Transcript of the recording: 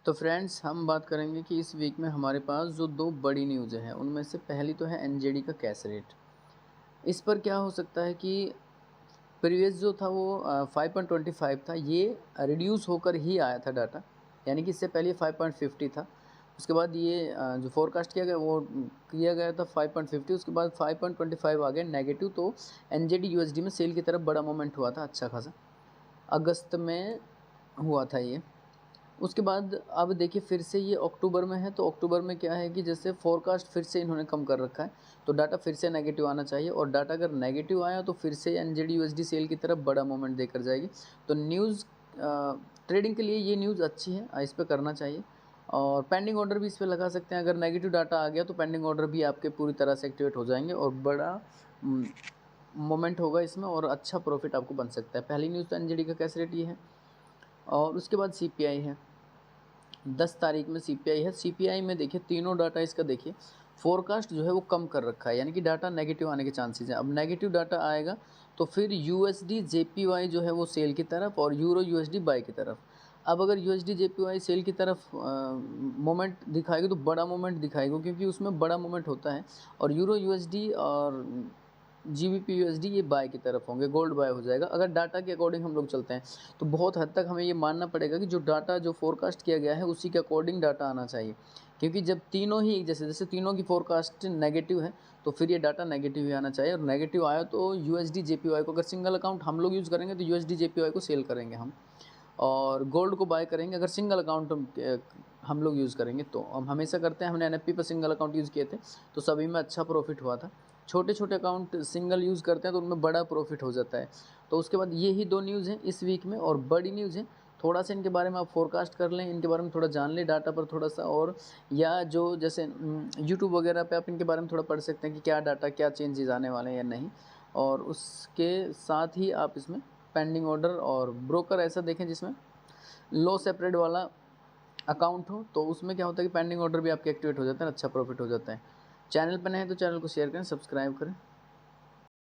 तो फ्रेंड्स हम बात करेंगे कि इस वीक में हमारे पास जो 2 बड़ी न्यूज़ हैं, उनमें से पहली तो है एनजेडी का कैश रेट। इस पर क्या हो सकता है कि प्रीवियस जो था वो 5.25 था, ये रिड्यूस होकर ही आया था डाटा, यानी कि इससे पहले 5.50 था। उसके बाद ये जो फ़ोरकास्ट किया गया वो किया गया था 5.50, उसके बाद 5.25 आ गया नेगेटिव। तो एनजेडी यूएसडी में सेल की तरफ बड़ा मोमेंट हुआ था अच्छा खासा, अगस्त में हुआ था ये। उसके बाद अब देखिए फिर से ये अक्टूबर में है, तो अक्टूबर में क्या है कि जैसे फ़ोरकास्ट फिर से इन्होंने कम कर रखा है, तो डाटा फिर से नेगेटिव आना चाहिए, और डाटा अगर नेगेटिव आया तो फिर से एनजेडी यूएसडी सेल की तरफ बड़ा मूवमेंट देकर जाएगी। तो न्यूज़ ट्रेडिंग के लिए ये न्यूज़ अच्छी है, इस पे करना चाहिए, और पेंडिंग ऑर्डर भी इस पे लगा सकते हैं। अगर नेगेटिव डाटा आ गया तो पेंडिंग ऑर्डर भी आपके पूरी तरह से एक्टिवेट हो जाएंगे और बड़ा मोमेंट होगा इसमें और अच्छा प्रॉफिट आपको बन सकता है। पहली न्यूज़ तो एनजेडी का कैश रेट ये है, और उसके बाद सीपीआई है। 10 तारीख में सीपीआई है। सीपीआई में देखिए तीनों डाटा इसका देखिए फोरकास्ट जो है वो कम कर रखा है, यानी कि डाटा नेगेटिव आने के चांसेस हैं। अब नेगेटिव डाटा आएगा तो फिर यूएसडी जेपीवाई जो है वो सेल की तरफ और यूरो यूएसडी बाई की तरफ। अब अगर यूएसडी जेपीवाई सेल की तरफ मोमेंट दिखाएगी तो बड़ा मोमेंट दिखाएगी, क्योंकि उसमें बड़ा मोमेंट होता है, और यूरो यूएसडी और जीबीपी यूएसडी ये बाय की तरफ होंगे, गोल्ड बाय हो जाएगा। अगर डाटा के अकॉर्डिंग हम लोग चलते हैं तो बहुत हद तक हमें ये मानना पड़ेगा कि जो डाटा जो फोरकास्ट किया गया है उसी के अकॉर्डिंग डाटा आना चाहिए, क्योंकि जब तीनों ही जैसे तीनों की फोरकास्ट नेगेटिव है तो फिर ये डाटा नेगेटिव ही आना चाहिए। और नेगेटिव आया तो यूएसडी जेपीवाई को, अगर सिंगल अकाउंट हम लोग यूज़ करेंगे तो यूएसडी जेपीवाई को सेल करेंगे हम, और गोल्ड को बाय करेंगे अगर सिंगल अकाउंट हम लोग यूज़ करेंगे। तो हम हमेशा करते हैं, हमने एनएफपी पर सिंगल अकाउंट यूज़ किए थे तो सभी में अच्छा प्रॉफिट हुआ था। छोटे छोटे अकाउंट सिंगल यूज़ करते हैं तो उनमें बड़ा प्रॉफिट हो जाता है। तो उसके बाद ये ही 2 न्यूज़ हैं इस वीक में, और बड़ी न्यूज़ है, थोड़ा सा इनके बारे में आप फोरकास्ट कर लें, इनके बारे में थोड़ा जान लें डाटा पर थोड़ा सा, और या जो जैसे यूट्यूब वगैरह पे आप इनके बारे में थोड़ा पढ़ सकते हैं कि क्या डाटा क्या चेंजेस आने वाले हैं या नहीं। और उसके साथ ही आप इसमें पेंडिंग ऑर्डर और ब्रोकर ऐसा देखें जिसमें लो सेपरेट वाला अकाउंट हो, तो उसमें क्या होता है कि पेंडिंग ऑर्डर भी आपके एक्टिवेट हो जाते हैं, अच्छा प्रॉफिट हो जाता है। चैनल पर नए हैं तो चैनल को शेयर करें, सब्सक्राइब करें।